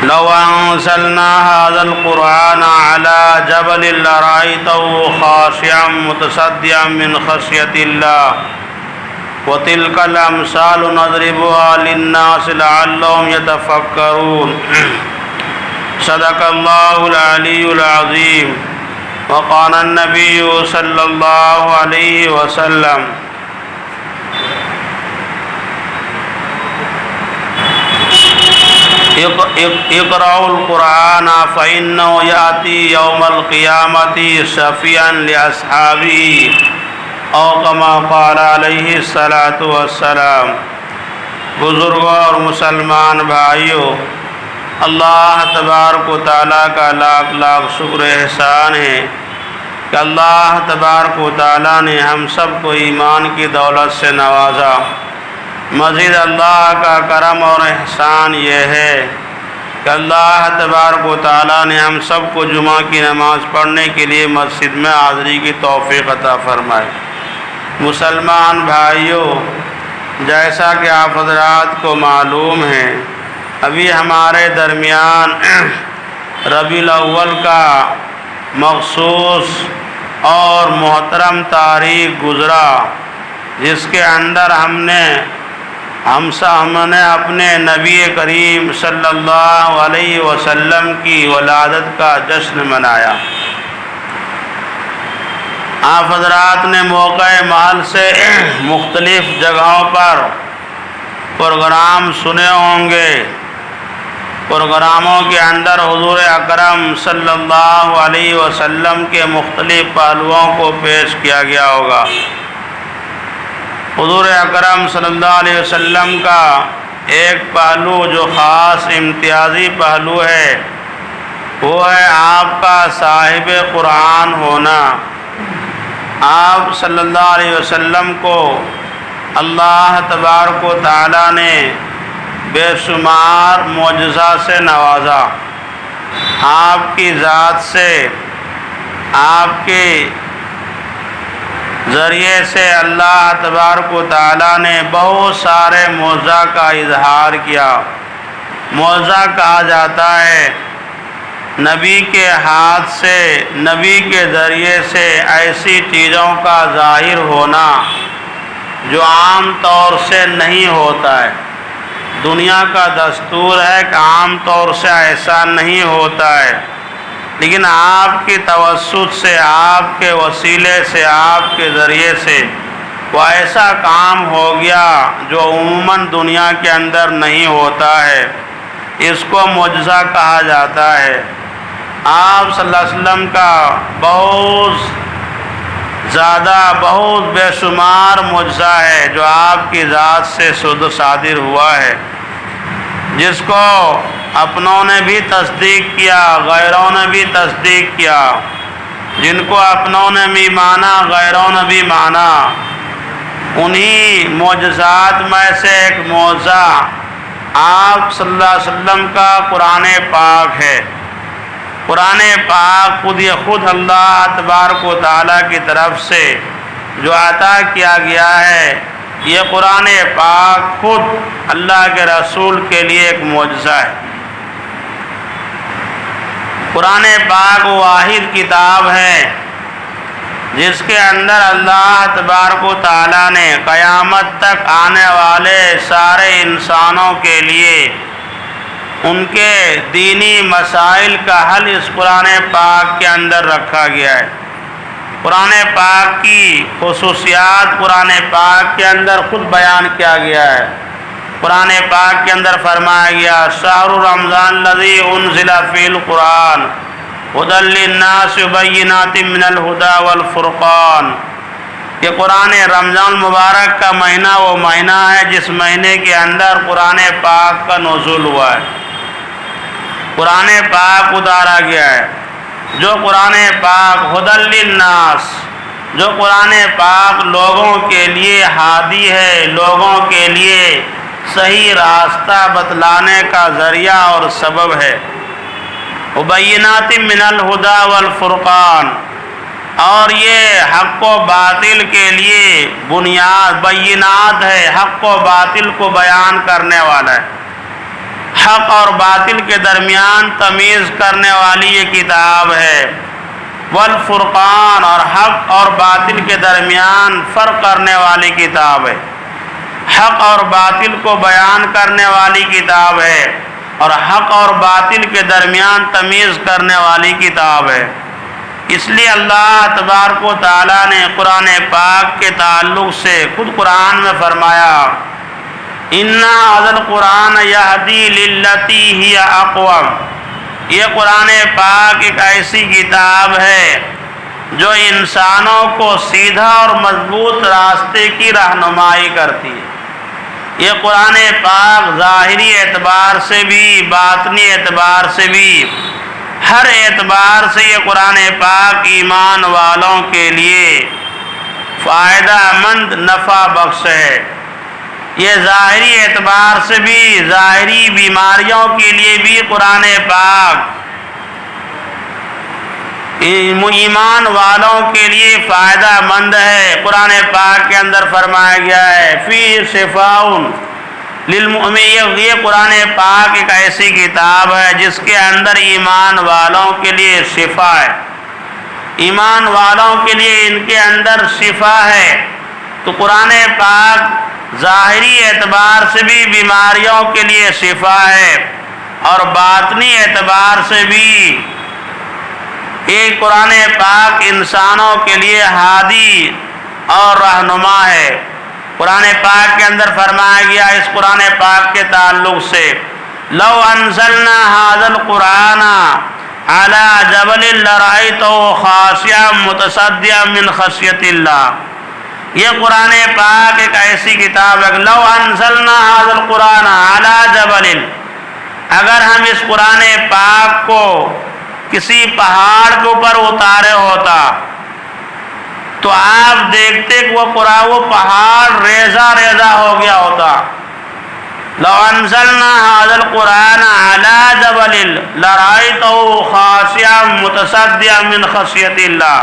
لو أنزلنا هذا القرآن على جبل لرأيته خاشعا متصدعا من خشية الله وتلك الأمثال نضربها للناس لعلهم يتفكرون صدق الله العلي العظيم وقال النبي صلى الله عليه وسلم اقرأوا القرآن فإنه يأتي يوم القيامة شفيعا لأصحابه او كما قال علیہ الصلاۃ والسلام۔ بزرگوں اور مسلمان بھائیوں، اللہ تبارک و تعالیٰ کا لاکھ لاکھ شکر احسان ہے کہ اللہ تبارک و تعالیٰ نے ہم سب کو ایمان کی دولت سے نوازا۔ مزید اللہ کا کرم اور احسان یہ ہے کہ اللہ تبارک و تعالیٰ نے ہم سب کو جمعہ کی نماز پڑھنے کے لیے مسجد میں حاضری کی توفیق عطا فرمائے۔ مسلمان بھائیوں، جیسا کہ آپ حضرات کو معلوم ہے، ابھی ہمارے درمیان ربیع الاول کا مخصوص اور محترم تاریخ گزرا، جس کے اندر ہم نے اپنے نبی کریم صلی اللہ علیہ وسلم کی ولادت کا جشن منایا۔ آپ حضرات نے موقع محل سے مختلف جگہوں پر پروگرام سنے ہوں گے۔ پروگراموں کے اندر حضور اکرم صلی اللہ علیہ وسلم کے مختلف پہلوؤں کو پیش کیا گیا ہوگا۔ حضور اکرم صلی اللہ علیہ وسلم کا ایک پہلو جو خاص امتیازی پہلو ہے، وہ ہے آپ کا صاحب قرآن ہونا۔ آپ صلی اللہ علیہ وسلم کو اللہ تبارک و تعالیٰ نے بے شمار معجزات سے نوازا۔ آپ کی ذات سے، آپ کے ذریعے سے اللہ تبارک و تعالیٰ نے بہت سارے معجزہ کا اظہار کیا۔ معجزہ کہا جاتا ہے نبی کے ہاتھ سے، نبی کے ذریعے سے ایسی چیزوں کا ظاہر ہونا جو عام طور سے نہیں ہوتا ہے۔ دنیا کا دستور ہے کہ عام طور سے ایسا نہیں ہوتا ہے، لیکن آپ کی توسط سے، آپ کے وسیلے سے، آپ کے ذریعے سے وہ ایسا کام ہو گیا جو عموماً دنیا کے اندر نہیں ہوتا ہے۔ اس کو معجزہ کہا جاتا ہے۔ آپ صلی اللہ علیہ وسلم کا بہت زیادہ، بہت بے شمار معجزہ ہے جو آپ کی ذات سے صادر ہوا ہے، جس کو اپنوں نے بھی تصدیق کیا، غیروں نے بھی تصدیق کیا۔ جن کو اپنوں نے بھی مانا، غیروں نے بھی مانا۔ انہی معجزات میں سے ایک معجزہ آپ صلی اللہ علیہ وسلم کا قرآن پاک ہے۔ قرآن پاک خود اللہ تبارک و تعالیٰ کی طرف سے جو عطا کیا گیا ہے، یہ قرآن پاک خود اللہ کے رسول کے لیے ایک معجزہ ہے۔ قرآن پاک واحد کتاب ہے جس کے اندر اللہ تبارک و تعالیٰ نے قیامت تک آنے والے سارے انسانوں کے لیے ان کے دینی مسائل کا حل اس قرآن پاک کے اندر رکھا گیا ہے۔ قرآن پاک کی خصوصیات قرآن پاک کے اندر خود بیان کیا گیا ہے۔ قرآن پاک کے اندر فرمایا گیا شہر رمضان الذی انزل فی القرآن ھدی للناس وبینات من الھدی والفرقان۔ کہ قرآن رمضان مبارک کا مہینہ وہ مہینہ ہے جس مہینے کے اندر قرآن پاک کا نزول ہوا ہے، قرآن پاک اتارا گیا ہے۔ جو قرآن پاک ھدی للناس، جو قرآن پاک لوگوں کے لیے ہادی ہے، لوگوں کے لیے صحیح راستہ بتلانے کا ذریعہ اور سبب ہے۔ وبینات من الھدی والفرقان، اور یہ حق و باطل کے لیے بنیاد، بینات ہے، حق و باطل کو بیان کرنے والا ہے۔ حق اور باطل کے درمیان تمیز کرنے والی یہ کتاب ہے، والفرقان، اور حق اور باطل کے درمیان فرق کرنے والی کتاب ہے، حق اور باطل کو بیان کرنے والی کتاب ہے، اور حق اور باطل کے درمیان تمیز کرنے والی کتاب ہے۔ اس لیے اللہ تبارک و تعالیٰ نے قرآن پاک کے تعلق سے خود قرآن میں فرمایا، اِنَّا هَذَا الْقُرْآنَ يَهْدِي لِلَّتِي هِيَ أَقْوَمُ، یہ قرآن پاک ایک ایسی کتاب ہے جو انسانوں کو سیدھا اور مضبوط راستے کی رہنمائی کرتی ہے۔ یہ قرآن پاک ظاہری اعتبار سے بھی، باطنی اعتبار سے بھی، ہر اعتبار سے یہ قرآن پاک ایمان والوں کے لیے فائدہ مند، نفع بخش ہے۔ یہ ظاہری اعتبار سے بھی، ظاہری بیماریوں کے لیے بھی قرآن پاک ایمان والوں کے لیے فائدہ مند ہے۔ قرآن پاک کے اندر فرمایا گیا ہے فی شفاء للمؤمنین، یہ قرآن پاک ایک ایسی کتاب ہے جس کے اندر ایمان والوں کے لیے شفا ہے، ایمان والوں کے لیے ان کے اندر شفا ہے۔ تو قرآن پاک ظاہری اعتبار سے بھی بیماریوں کے لیے شفا ہے، اور باطنی اعتبار سے بھی یہ قرآن پاک انسانوں کے لیے ہادی اور رہنما ہے۔ قرآن پاک کے اندر فرمایا گیا اس قرآن پاک کے تعلق سے، لو انزلنا هذا القرآن على جبل لرأيته خاشعا متصدعا من خشیۃ اللہ۔ یہ قرآن پاک ایک ایسی کتاب ہے، لو انزلنا هذا القرآن على جبل، اگر ہم اس قرآن پاک کو کسی پہاڑ کے اوپر اتارے ہوتا تو آپ دیکھتے کہ وہ پہاڑ ریزہ ریزہ ہو گیا ہوتا۔ لو انزلنا هذا القرآن على جبل لرأيته خاشعا متصدعا من خشیۃ اللہ،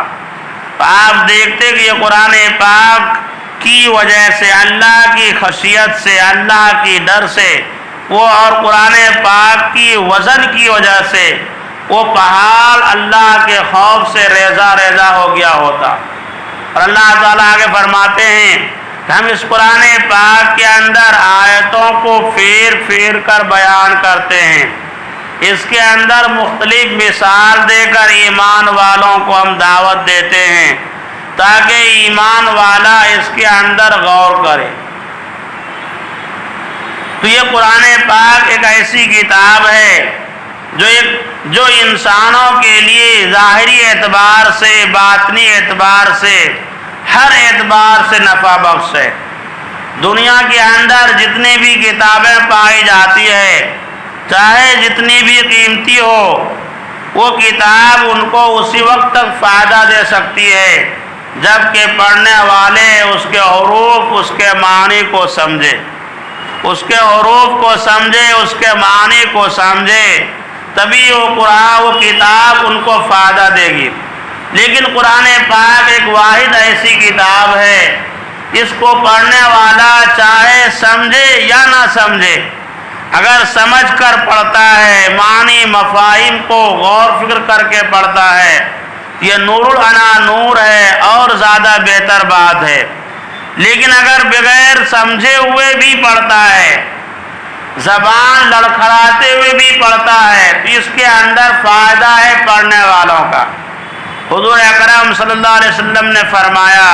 آپ دیکھتے کہ یہ قرآن پاک کی وجہ سے، اللہ کی خشیت سے، اللہ کی ڈر سے، وہ اور قرآن پاک کی وزن کی وجہ سے وہ پہاڑ اللہ کے خوف سے ریزہ ریزہ ہو گیا ہوتا۔ اور اللہ تعالیٰ آگے فرماتے ہیں کہ ہم اس قرآن پاک کے اندر آیتوں کو پھیر پھیر کر بیان کرتے ہیں، اس کے اندر مختلف مثال دے کر ایمان والوں کو ہم دعوت دیتے ہیں تاکہ ایمان والا اس کے اندر غور کرے۔ تو یہ قرآن پاک ایک ایسی کتاب ہے جو انسانوں کے لیے ظاہری اعتبار سے، باطنی اعتبار سے، ہر اعتبار سے نفع بخش ہے۔ دنیا کے اندر جتنی بھی کتابیں پائی جاتی ہے، چاہے جتنی بھی قیمتی ہو، وہ کتاب ان کو اسی وقت تک فائدہ دے سکتی ہے جب کہ پڑھنے والے اس کے حروف، اس کے معنی کو سمجھے، اس کے حروف کو سمجھے، اس کے معنی کو سمجھے، تبھی وہ کتاب ان کو فائدہ دے گی۔ لیکن قرآن پاک ایک واحد ایسی کتاب ہے جس کو پڑھنے والا چاہے سمجھے یا نہ سمجھے، اگر سمجھ کر پڑھتا ہے، معنی مفاہیم کو غور فکر کر کے پڑھتا ہے، یہ نور العنا نور ہے اور زیادہ بہتر بات ہے۔ لیکن اگر بغیر سمجھے ہوئے بھی پڑھتا ہے، زبان لڑکھڑاتے ہوئے بھی پڑھتا ہے، تو اس کے اندر فائدہ ہے پڑھنے والوں کا۔ حضور اکرم صلی اللہ علیہ وسلم نے فرمایا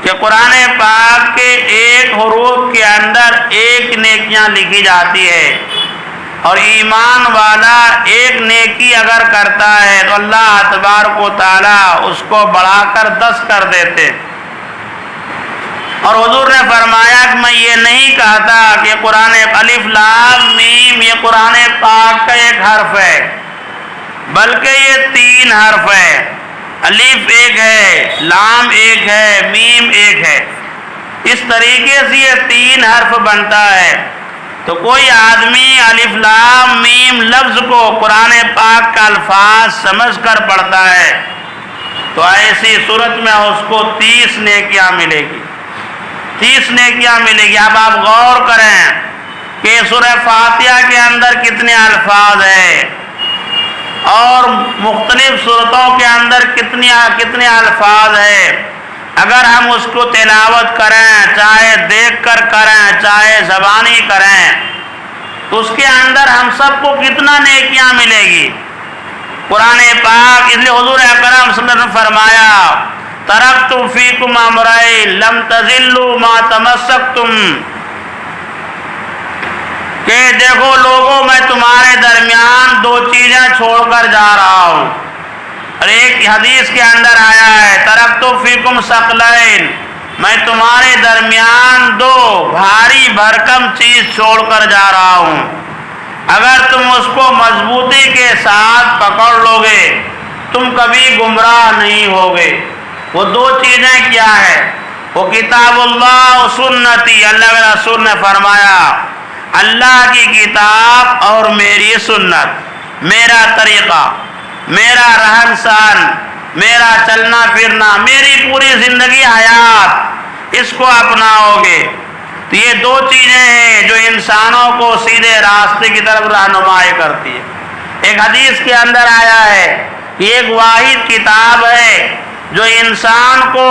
کہ قرآن پاک کے ایک حروف کے اندر ایک نیکیاں لکھی جاتی ہے، اور ایمان والا ایک نیکی اگر کرتا ہے تو اللہ تبارک و تعالیٰ اس کو بڑھا کر 10 کر دیتے۔ اور حضور نے فرمایا کہ میں یہ نہیں کہتا کہ قرآن الف لام میم یہ قرآن پاک کا ایک حرف ہے، بلکہ یہ 3 حرف ہے، الف ایک ہے، لام ایک ہے، میم ایک ہے، اس طریقے سے یہ 3 حرف بنتا ہے۔ تو کوئی آدمی الف لام میم لفظ کو قرآن پاک کا الفاظ سمجھ کر پڑھتا ہے تو ایسی صورت میں اس کو 30 نیکیاں ملے گی، 30 نیکیاں ملے گی۔ اب آپ غور کریں، کہ سورہ فاتحہ کے اندر کتنے الفاظ ہیں اور مختلف صورتوں کے اندر کتنے الفاظ ہیں، اگر ہم اس کو تلاوت کریں، چاہے دیکھ کر کریں چاہے زبانی کریں، تو اس کے اندر ہم سب کو کتنا نیکیاں ملے گی۔ قرآن پاک اس لیے حضور اکرم صلی اللہ علیہ وسلم نے فرمایا ترکت فیکم امرین لم تضلوا ما تمسکتم، کہ دیکھو لوگوں میں تمہارے درمیان دو چیزیں چھوڑ کر جا رہا ہوں، اور ایک حدیث کے اندر آیا ہے ترکت فیکم ثقلین، میں تمہارے درمیان دو بھاری بھرکم چیز چھوڑ کر جا رہا ہوں، اگر تم اس کو مضبوطی کے ساتھ پکڑ لو گے تم کبھی گمراہ نہیں ہوگے۔ وہ دو چیزیں کیا ہے؟ وہ کتاب اللہ و سنتی، اللہ کے رسول نے فرمایا اللہ کی کتاب اور میری سنت، میرا طریقہ، میرا رہن سہن، میرا چلنا پھرنا، میری پوری زندگی حیات، اس کو اپناؤ گے تو یہ دو چیزیں ہیں جو انسانوں کو سیدھے راستے کی طرف رہنمائی کرتی ہے۔ ایک حدیث کے اندر آیا ہے کہ ایک واحد کتاب ہے جو انسان کو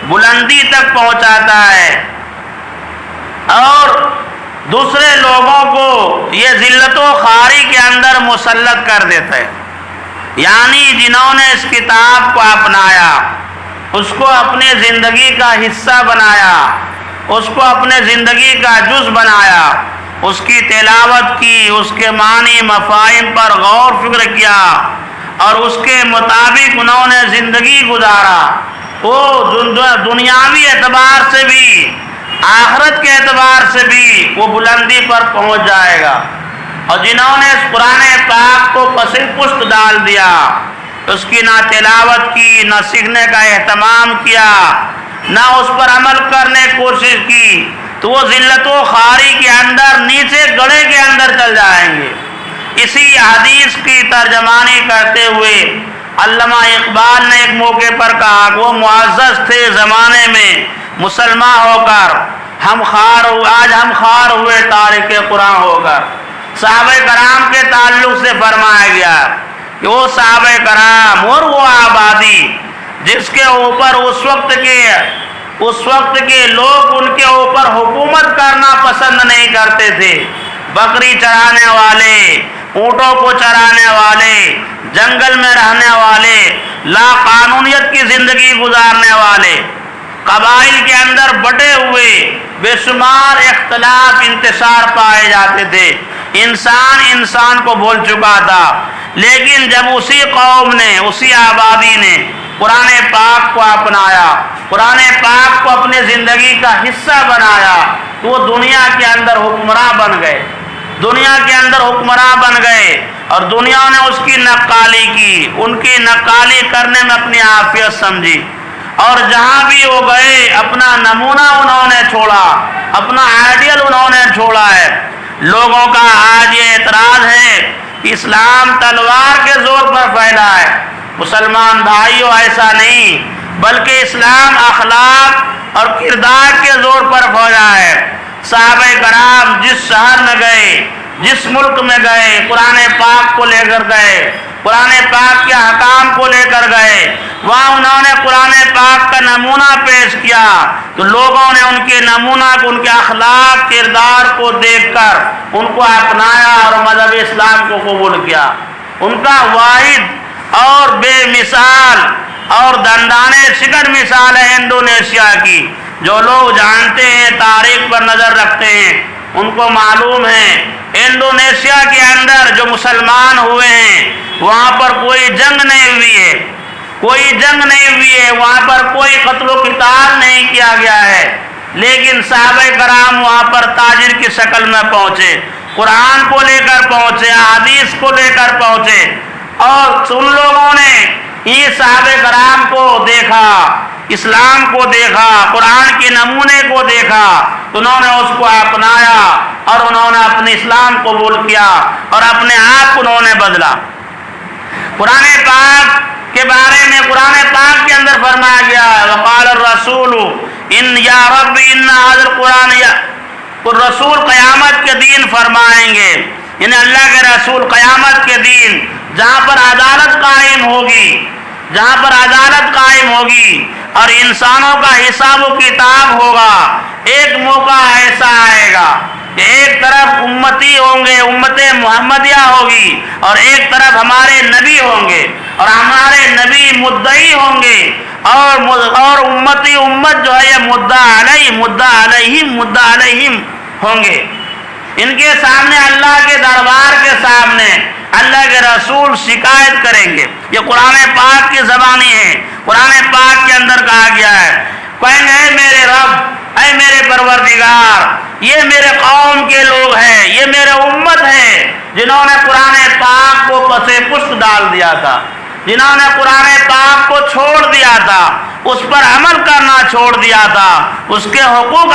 بلندی تک پہنچاتا ہے اور دوسرے لوگوں کو یہ ذلت و خواری کے اندر مسلط کر دیتا ہے، یعنی جنہوں نے اس کتاب کو اپنایا، اس کو اپنے زندگی کا حصہ بنایا، اس کو اپنے زندگی کا جز بنایا، اس کی تلاوت کی، اس کے معنی مفاہیم پر غور فکر کیا اور اس کے مطابق انہوں نے زندگی گزارا، وہ دنیاوی اعتبار سے بھی آخرت کے اعتبار سے بھی وہ بلندی پر پہنچ جائے گا۔ اور جنہوں نے اس قرآن پاک کو پس پشت ڈال دیا، اس کی نہ تلاوت کی، نہ سیکھنے کا اہتمام کیا، نہ اس پر عمل کرنے کی کوشش کی، تو وہ ذلت و خواری کے اندر نیچے گڑھے کے اندر چل جائیں گے۔ اسی حدیث کی ترجمانی کرتے ہوئے علامہ اقبال نے ایک موقع پر کہا کہ وہ معزز تھے زمانے میں مسلمان ہو کر، آج ہم خوار ہوئے تارک قرآن ہو کر۔ صحابہ کرام کے تعلق سے فرمایا گیا کہ وہ صحابہ کرام اور وہ آبادی جس کے اوپر اس وقت کے لوگ ان کے اوپر حکومت کرنا پسند نہیں کرتے تھے، بکری چرانے والے، اونٹوں کو چرانے والے، جنگل میں رہنے والے، لا قانونیت کی زندگی گزارنے والے، قبائل کے اندر بٹے ہوئے بے شمار اختلاف انتشار پائے جاتے تھے، انسان کو بھول چکا تھا، لیکن جب اسی قوم نے، اسی آبادی نے قرآن پاک کو اپنایا، قرآن پاک کو اپنے زندگی کا حصہ بنایا، تو وہ دنیا کے اندر حکمراں بن گئے، اور دنیا نے اس کی نقالی کی، ان کی نقالی کرنے میں اپنی عافیت سمجھی، اور جہاں بھی وہ گئے اپنا نمونہ انہوں نے چھوڑا، اپنا آئیڈیل انہوں نے چھوڑا ہے۔ لوگوں کا آج یہ اعتراض ہے کہ اسلام تلوار کے زور پر پھیلا ہے۔ مسلمان بھائیوں ایسا نہیں، بلکہ اسلام اخلاق اور کردار کے زور پر پھیلا ہے۔ صحابہ کرام جس شہر میں گئے، جس ملک میں گئے، قرآن پاک کو لے کر گئے، قرآن پاک کے احکام کو لے کر گئے، وہاں انہوں نے قرآن پاک کا نمونہ پیش کیا، تو لوگوں نے ان کے نمونہ کو، ان کے اخلاق کردار کو دیکھ کر ان کو اپنایا اور مذہب اسلام کو قبول کیا۔ ان کا واحد اور بے مثال اور دندانے شکن مثال ہے انڈونیشیا کی۔ جو لوگ جانتے ہیں، تاریخ پر نظر رکھتے ہیں، ان کو معلوم ہے انڈونیشیا کے اندر جو مسلمان ہوئے ہیں وہاں پر کوئی جنگ نہیں ہوئی ہے، وہاں پر کوئی قتل و قتال نہیں کیا گیا ہے، لیکن صحابہ کرام وہاں پر تاجر کی شکل میں پہنچے، قرآن کو لے کر پہنچے، حدیث کو لے کر پہنچے، اور ان لوگوں نے یہ صحابہ کرام کو دیکھا، اسلام کو دیکھا، قرآن کے نمونے کو دیکھا، تو انہوں نے اس کو اپنایا اور انہوں نے اپنے اسلام قبول کیا اور اپنے آپ کو انہوں نے بدلا۔ قرآن پاک کے بارے میں قرآن پاک کے اندر فرمایا گیا ہے وقال الرسول ان یا رب ان هذا القرآن رسول قیامت کے دن فرمائیں گے، یعنی اللہ کے رسول قیامت کے دن جہاں پر عدالت قائم ہوگی، جہاں پر عدالت قائم ہوگی اور انسانوں کا حساب و کتاب ہوگا، ایک موقع ایسا آئے گا کہ ایک طرف امتی ہوں گے، امت محمدیہ ہوگی، اور ایک طرف ہمارے نبی ہوں گے، اور ہمارے نبی مدعی ہوں گے، اور امتی امت جو ہے یہ مدعا علیہم ہوں گے۔ ان کے سامنے اللہ کے دربار کے سامنے اللہ کے رسول شکایت کریں گے۔ یہ قرآن پاک کی زبانی ہے، قرآن پاک کے اندر کہا گیا ہے، کہیں گے اے میرے رب، اے میرے پروردگار، یہ میرے قوم کے لوگ ہیں، یہ میرے امت ہے جنہوں نے قرآن پاک کو پسے پشت ڈال دیا تھا، جنہوں نے قرآن پاک کو چھوڑ دیا تھا، اس پر عمل کرنا چھوڑ دیا تھا، اس کے حقوق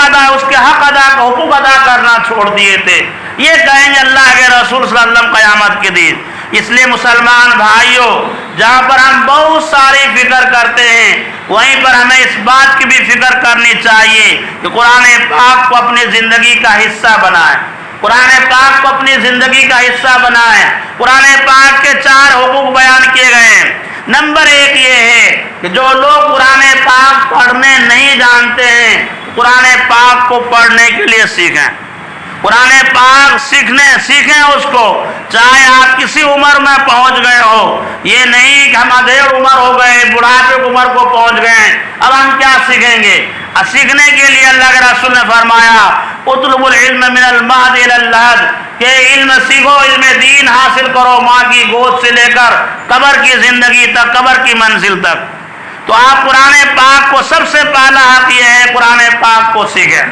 حقوق ادا کرنا چھوڑ دیے تھے۔ یہ کہیں گے اللہ کے رسول صلی اللہ علیہ وسلم قیامت کے دن۔ اس لیے مسلمان بھائیوں، جہاں پر ہم بہت ساری فکر کرتے ہیں، وہیں پر ہمیں اس بات کی بھی فکر کرنی چاہیے کہ قرآن پاک کو اپنی زندگی کا حصہ بنائیں، قرآن پاک کو اپنی زندگی کا حصہ بنائیں۔ قرآن پاک کے 4 حقوق بیان کیے گئے ہیں۔ نمبر 1 یہ ہے کہ جو لوگ قرآن پاک پڑھنے نہیں جانتے ہیں، قرآن پاک کو پڑھنے کے لیے سیکھیں، قرآن پاک سیکھیں اس کو، چاہے آپ کسی عمر میں پہنچ گئے ہو۔ یہ نہیں کہ ہم ادھیڑ عمر ہو گئے، بڑھاپے عمر کو پہنچ گئے، اب ہم کیا سیکھیں گے؟ سیکھنے کے لیے اللہ کے رسول نے فرمایا اطلب العلم من المہد الی اللحد، کہ علم سیکھو، علم دین حاصل کرو، ماں کی گود سے لے کر قبر کی زندگی تک، قبر کی منزل تک۔ تو آپ قرآن پاک کو سب سے پہلا حق یہ ہے قرآن پاک کو سیکھیں۔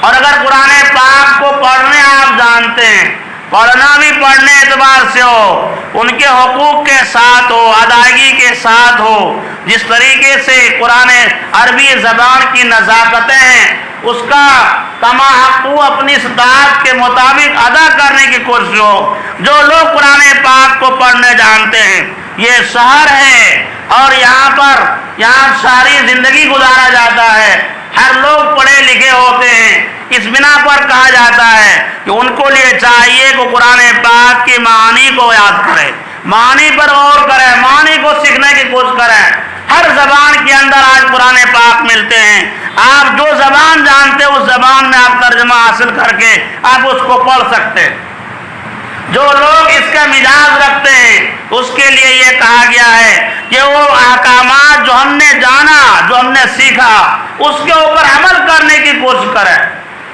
اور اگر قرآن پاک کو پڑھنے آپ جانتے ہیں، پڑھنا بھی پڑھنے اعتبار سے ہو، ان کے حقوق کے ساتھ ہو، ادائیگی کے ساتھ ہو، جس طریقے سے قرآن عربی زبان کی نزاکتیں ہیں، اس کا کما حق اپنی استطاعت کے مطابق ادا کرنے کی کوشش ہو۔ جو لوگ قرآن پاک کو پڑھنے جانتے ہیں، یہ شہر ہے اور یہاں ساری زندگی گزارا جاتا ہے، ہر لوگ پڑھے لکھے ہوتے ہیں، اس بنا پر کہا جاتا ہے کہ ان کو لیے چاہیے کہ قرآن پاک کی معانی کو یاد کریں، معانی پر غور کریں، معانی کو سیکھنے کی کوشش کریں۔ ہر زبان کے اندر آج قرآن پاک ملتے ہیں، آپ جو زبان جانتے ہیں اس زبان میں آپ ترجمہ حاصل کر کے آپ اس کو پڑھ سکتے ہیں۔ جو لوگ اس کا مزاج رکھتے ہیں اس کے لیے یہ کہا گیا ہے کہ وہ احکامات جو ہم نے جانا، جو ہم نے سیکھا، اس کے اوپر عمل کرنے کی کوشش کریں،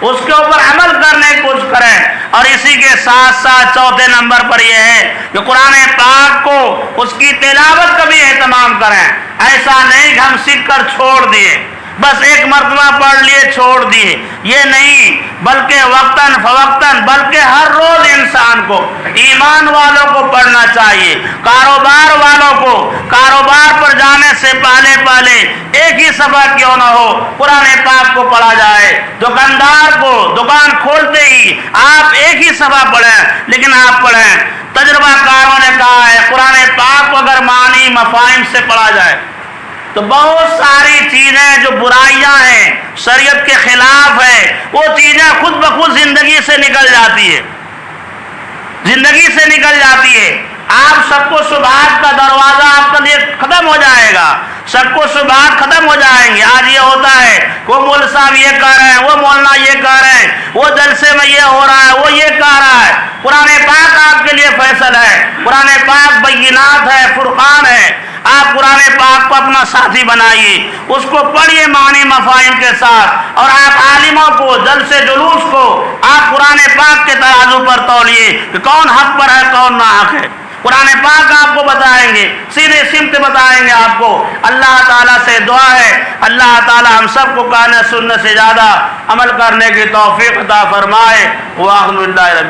اس کے اوپر عمل کرنے کی کوشش کریں۔ اور اسی کے ساتھ ساتھ 4 نمبر پر یہ ہے کہ قرآن پاک کو اس کی تلاوت کا بھی اہتمام کریں۔ ایسا نہیں کہ ہم سیکھ کر چھوڑ دیے، بس ایک مرتبہ پڑھ لیے چھوڑ دیے، یہ نہیں، بلکہ وقتاً فوقتاً، بلکہ ہر روز انسان کو، ایمان والوں کو پڑھنا چاہیے، کاروبار والوں کو کاروبار پر جانے سے پہلے ایک ہی صفحہ کیوں نہ ہو قرآن پاک کو پڑھا جائے۔ دکاندار کو دکان کھولتے ہی آپ ایک ہی صفحہ پڑھیں، لیکن آپ پڑھیں۔ تجربہ کاروں نے کہا ہے قرآن پاک کو اگر معنی مفاہیم سے پڑھا جائے تو بہت ساری چیزیں جو برائیاں ہیں، شریعت کے خلاف ہے، وہ چیزیں خود بخود زندگی سے نکل جاتی ہے، زندگی سے نکل جاتی ہے۔ آپ سب کو شبہات کا دروازہ آپ کا لیے ختم ہو جائے گا، سب کو شبہات ختم ہو جائیں گے۔ آج یہ ہوتا ہے وہ مول صاحب یہ کہہ رہے ہیں، وہ مولانا یہ کہہ رہے ہیں، وہ جلسے میں یہ ہو رہا ہے، وہ یہ کہہ رہا ہے۔ قرآن پاک آپ کے لیے فیصل ہے، قرآن پاک بینات ہے، فرقان ہے۔ آپ قرآن پاک کو اپنا ساتھی بنائیے، اس کو پڑھیے معنی مفاہیم کے ساتھ، اور آپ عالموں کو، جلسے جلوس کو آپ قرآن پاک کے ترازو پر تولیے کہ کون حق پر ہے کون ناحق ہے۔ قرآن پاک آپ کو بتائیں گے، سیدھے سمت بتائیں گے آپ کو۔ اللہ تعالیٰ سے دعا ہے اللہ تعالیٰ ہم سب کو کہنے سننے سے زیادہ عمل کرنے کی توفیق عطا فرمائے۔ وآخر دعوانا